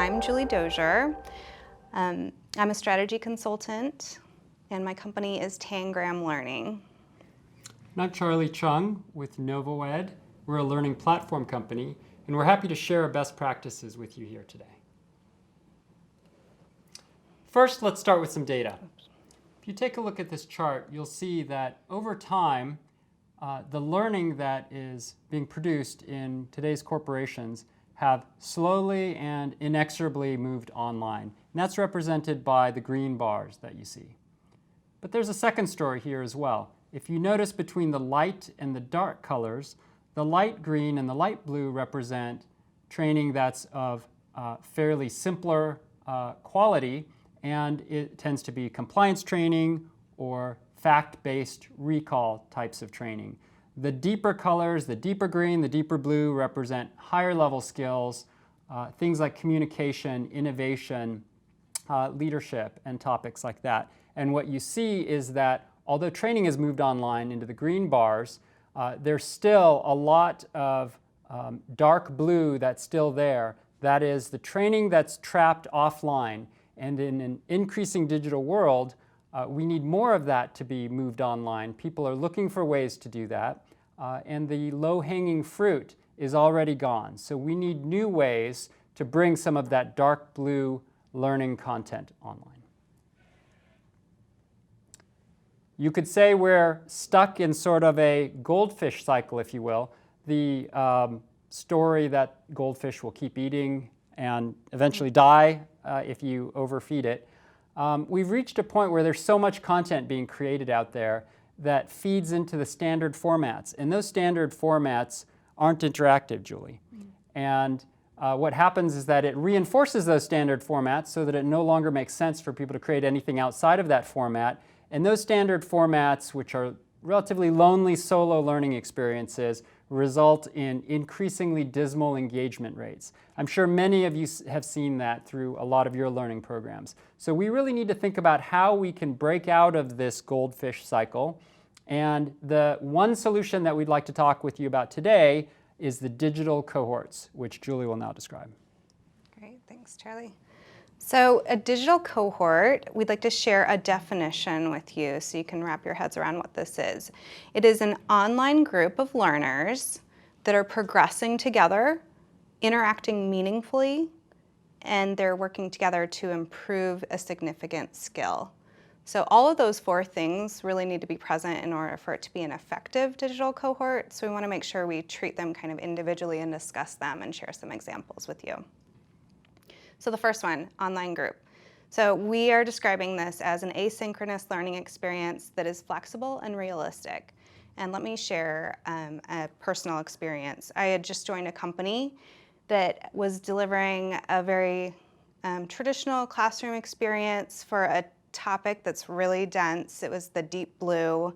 I'm Julie Dozier. I'm a strategy consultant, and my company is Tangram Learning. And I'm Charlie Chung with NovoEd. We're a learning platform company, and we're happy to share our best practices with you here today. First, let's start with some data. If you take a look at this chart, you'll see that over time, the learning that is being produced in today's corporations have slowly and inexorably moved online. And that's represented by the green bars that you see. But there's a second story here as well. If you notice between the light and the dark colors, the light green and the light blue represent training that's of fairly simpler quality, and it tends to be compliance training or fact-based recall types of training. The deeper colors, the deeper green, the deeper blue represent higher level skills, things like communication, innovation, leadership, and topics like that. And what you see is that although training has moved online into the green bars, there's still a lot of dark blue that's still there. That is the training that's trapped offline. And in an increasing digital world, we need more of that to be moved online. People are looking for ways to do that. And the low-hanging fruit is already gone. So we need new ways to bring some of that dark blue learning content online. You could say we're stuck in sort of a goldfish cycle, if you will. The story that goldfish will keep eating and eventually die if you overfeed it. We've reached a point where there's so much content being created out there that feeds into the standard formats. And those standard formats aren't interactive, Julie. And what happens is that it reinforces those standard formats so that it no longer makes sense for people to create anything outside of that format. And those standard formats, which are relatively lonely solo learning experiences, result in increasingly dismal engagement rates. I'm sure many of you have seen that through a lot of your learning programs. So we really need to think about how we can break out of this goldfish cycle. And the one solution that we'd like to talk with you about today is the digital cohorts, which Julie will now describe. Great, thanks, Charlie. So a digital cohort, we'd like to share a definition with you so you can wrap your heads around what this is. It is an online group of learners that are progressing together, interacting meaningfully, and they're working together to improve a significant skill. So all of those four things really need to be present in order for it to be an effective digital cohort. So we want to make sure we treat them kind of individually and discuss them and share some examples with you. So the first one, online group. So we are describing this as an asynchronous learning experience that is flexible and realistic. And let me share a personal experience. I had just joined a company that was delivering a very traditional classroom experience for a topic that's really dense. It was the deep blue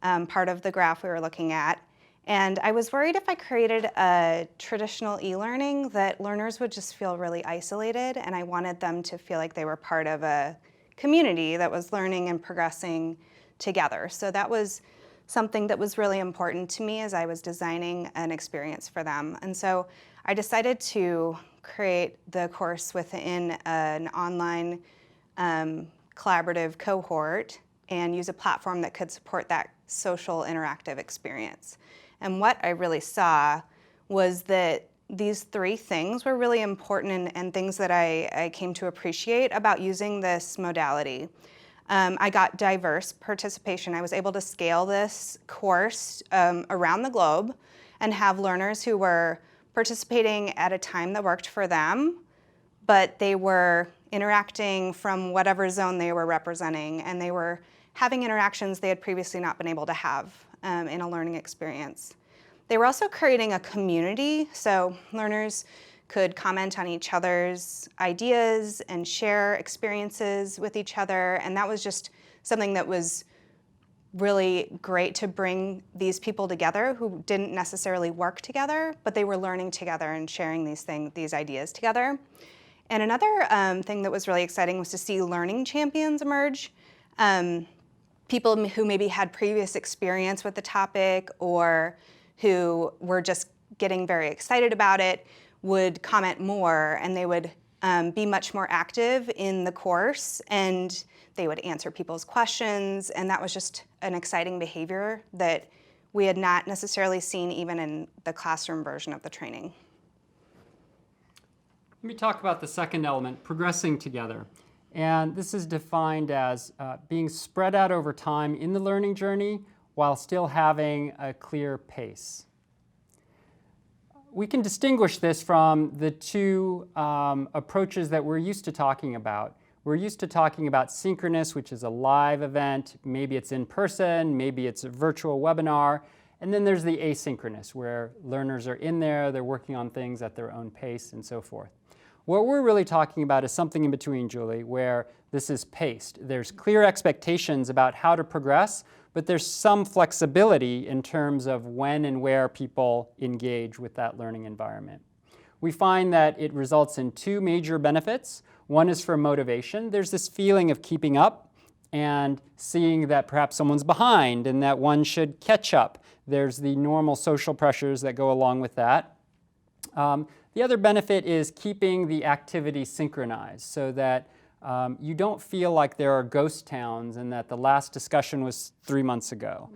part of the graph we were looking at. And I was worried if I created a traditional e-learning that learners would just feel really isolated, and I wanted them to feel like they were part of a community that was learning and progressing together. So that was something that was really important to me as I was designing an experience for them. And so I decided to create the course within an online collaborative cohort and use a platform that could support that social interactive experience. And what I really saw was that these three things were really important and things that I came to appreciate about using this modality. I got diverse participation. I was able to scale this course around the globe and have learners who were participating at a time that worked for them, but they were interacting from whatever zone they were representing, and they were having interactions they had previously not been able to have in a learning experience. They were also creating a community, so learners could comment on each other's ideas and share experiences with each other, and that was just something that was really great to bring these people together who didn't necessarily work together, but they were learning together and sharing these ideas together. And another thing that was really exciting was to see learning champions emerge. People who maybe had previous experience with the topic or who were just getting very excited about it would comment more, and they would be much more active in the course, and they would answer people's questions, and that was just an exciting behavior that we had not necessarily seen even in the classroom version of the training. Let me talk about the second element, progressing together. And this is defined as being spread out over time in the learning journey while still having a clear pace. We can distinguish this from the two approaches that we're used to talking about. We're used to talking about synchronous, which is a live event. Maybe it's in person, maybe it's a virtual webinar. And then there's the asynchronous, where learners are in there, they're working on things at their own pace and so forth. What we're really talking about is something in between, Julie, where this is paced. There's clear expectations about how to progress, but there's some flexibility in terms of when and where people engage with that learning environment. We find that it results in two major benefits. One is for motivation. There's this feeling of keeping up and seeing that perhaps someone's behind and that one should catch up. There's the normal social pressures that go along with that. The other benefit is keeping the activity synchronized so that you don't feel like there are ghost towns and that the last discussion was 3 months ago.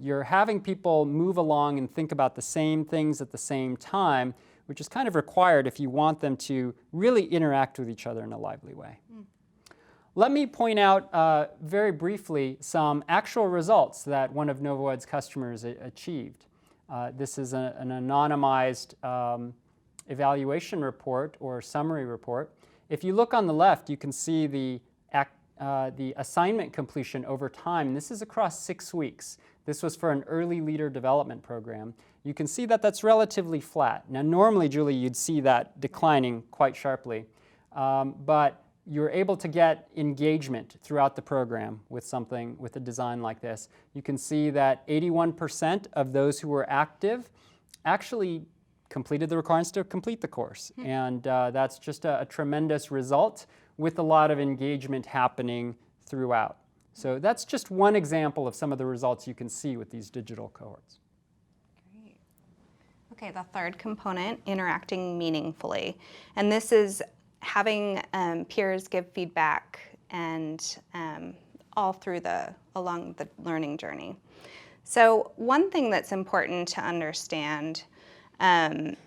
You're having people move along and think about the same things at the same time, which is kind of required if you want them to really interact with each other in a lively way. Let me point out very briefly some actual results that one of NovoEd's customers achieved. This is an anonymized evaluation report or summary report. If you look on the left, you can see the assignment completion over time. This is across 6 weeks. This was for an early leader development program. You can see that that's relatively flat. Now, normally, Julie, you'd see that declining quite sharply, but you're able to get engagement throughout the program with a design like this. You can see that 81% of those who were active actually completed the requirements to complete the course. And that's just a tremendous result with a lot of engagement happening throughout. So that's just one example of some of the results you can see with these digital cohorts. Great. Okay, the third component, interacting meaningfully. And this is having peers give feedback and all through along the learning journey. So one thing that's important to understand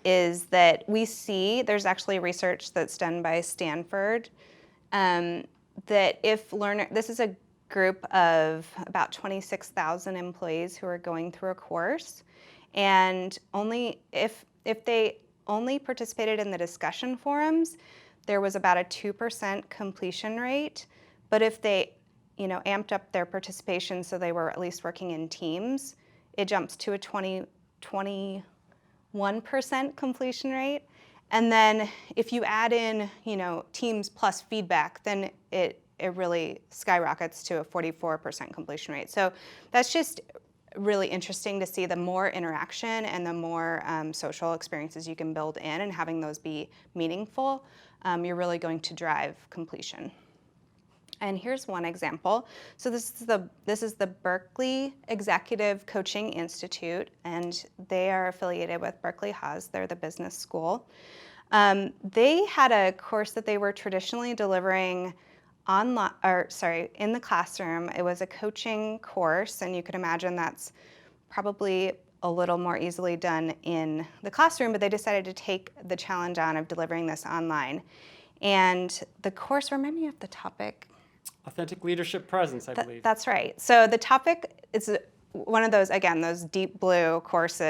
is that we see, there's actually research that's done by Stanford, that if this is a group of about 26,000 employees who are going through a course, and if they only participated in the discussion forums, there was about a 2% completion rate. But if they amped up their participation so they were at least working in teams, it jumps to a 21% completion rate. And then if you add in, teams plus feedback, then it really skyrockets to a 44% completion rate. So that's just really interesting to see. The more interaction and the more social experiences you can build in and having those be meaningful, you're really going to drive completion. And here's one example. So this is the Berkeley Executive Coaching Institute, and they are affiliated with Berkeley Haas. They're the business school. They had a course that they were traditionally delivering in the classroom. It was a coaching course, and you could imagine that's probably a little more easily done in the classroom, but they decided to take the challenge on of delivering this online. And the course, remind me of the topic. Authentic leadership presence, I believe. That's right. So the topic is one of those, again, those deep blue course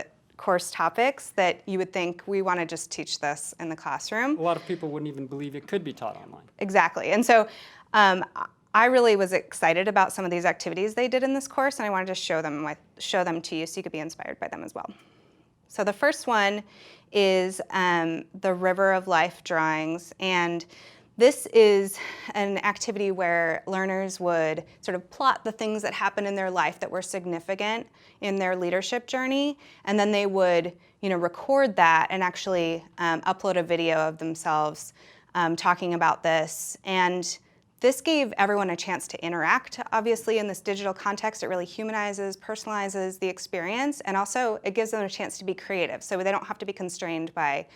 topics that you would think we want to just teach this in the classroom. A lot of people wouldn't even believe it could be taught online. Exactly. And so I really was excited about some of these activities they did in this course, and I wanted to show them to you so you could be inspired by them as well. So the first one is the River of Life drawings, and this is an activity where learners would sort of plot the things that happened in their life that were significant in their leadership journey, and then they would, record that and actually upload a video of themselves talking about this. And this gave everyone a chance to interact. Obviously, in this digital context, it really humanizes, personalizes the experience, and also it gives them a chance to be creative. So they don't have to be constrained by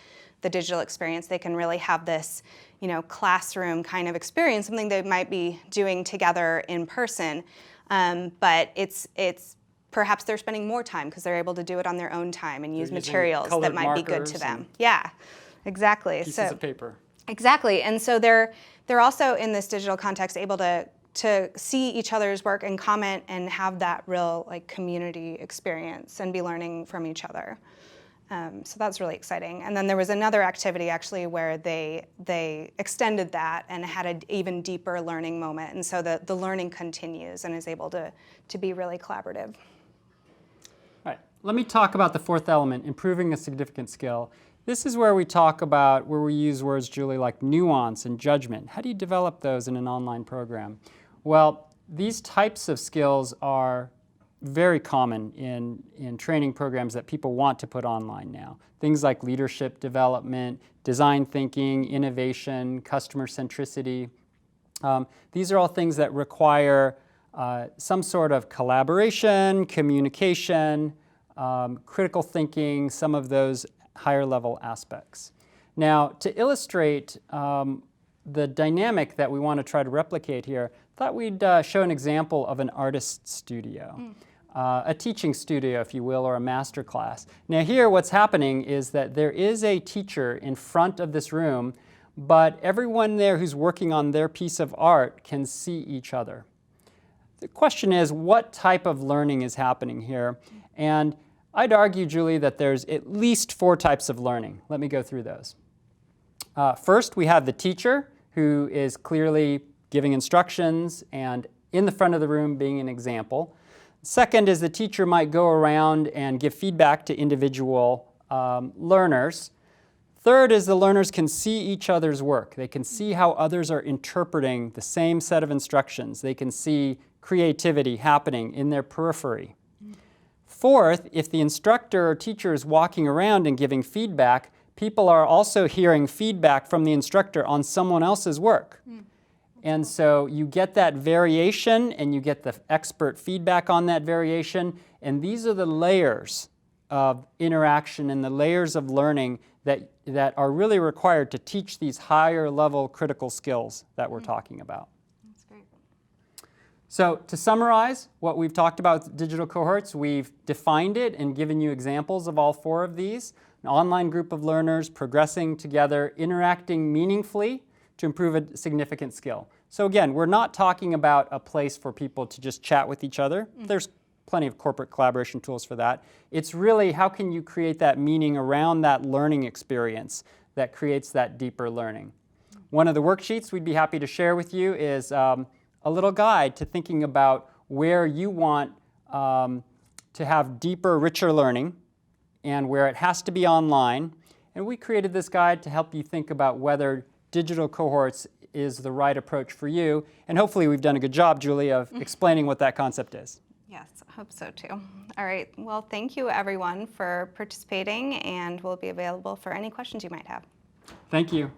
the digital experience. They can really have this, classroom kind of experience, something they might be doing together in person. But it's perhaps they're spending more time because they're able to do it on their own time and use materials that might be good to them. Yeah, exactly. Pieces of paper. Exactly, and so they're also in this digital context able to see each other's work and comment and have that real community experience and be learning from each other. So that's really exciting. And then there was another activity actually where they extended that and had an even deeper learning moment, and so the learning continues and is able to be really collaborative. All right, let me talk about the fourth element, improving a significant skill. This is where we talk about, where we use words, Julie, like nuance and judgment. How do you develop those in an online program? Well, these types of skills are very common in training programs that people want to put online now. Things like leadership development, design thinking, innovation, customer centricity. These are all things that require some sort of collaboration, communication, critical thinking, some of those higher level aspects. Now, to illustrate the dynamic that we want to try to replicate here, I thought we'd show an example of an artist studio, a teaching studio, if you will, or a master class. Now here what's happening is that there is a teacher in front of this room, but everyone there who's working on their piece of art can see each other. The question is, what type of learning is happening here? And I'd argue, Julie, that there's at least 4 types of learning. Let me go through those. First, we have the teacher who is clearly giving instructions and in the front of the room being an example. Second is the teacher might go around and give feedback to individual learners. Third is the learners can see each other's work. They can see how others are interpreting the same set of instructions. They can see creativity happening in their periphery. Fourth, if the instructor or teacher is walking around and giving feedback, people are also hearing feedback from the instructor on someone else's work. And so you get that variation and you get the expert feedback on that variation, and these are the layers of interaction and the layers of learning that are really required to teach these higher level critical skills that we're talking about. That's great. So to summarize what we've talked about with digital cohorts, we've defined it and given you examples of all 4 of these. An online group of learners progressing together, interacting meaningfully to improve a significant skill. So again, we're not talking about a place for people to just chat with each other. There's plenty of corporate collaboration tools for that. It's really how can you create that meaning around that learning experience that creates that deeper learning. One of the worksheets we'd be happy to share with you is a little guide to thinking about where you want to have deeper, richer learning and where it has to be online. And we created this guide to help you think about whether digital cohorts is the right approach for you. And hopefully we've done a good job, Julie, of explaining what that concept is. Yes, I hope so too. All right, well, thank you everyone for participating, and we'll be available for any questions you might have. Thank you.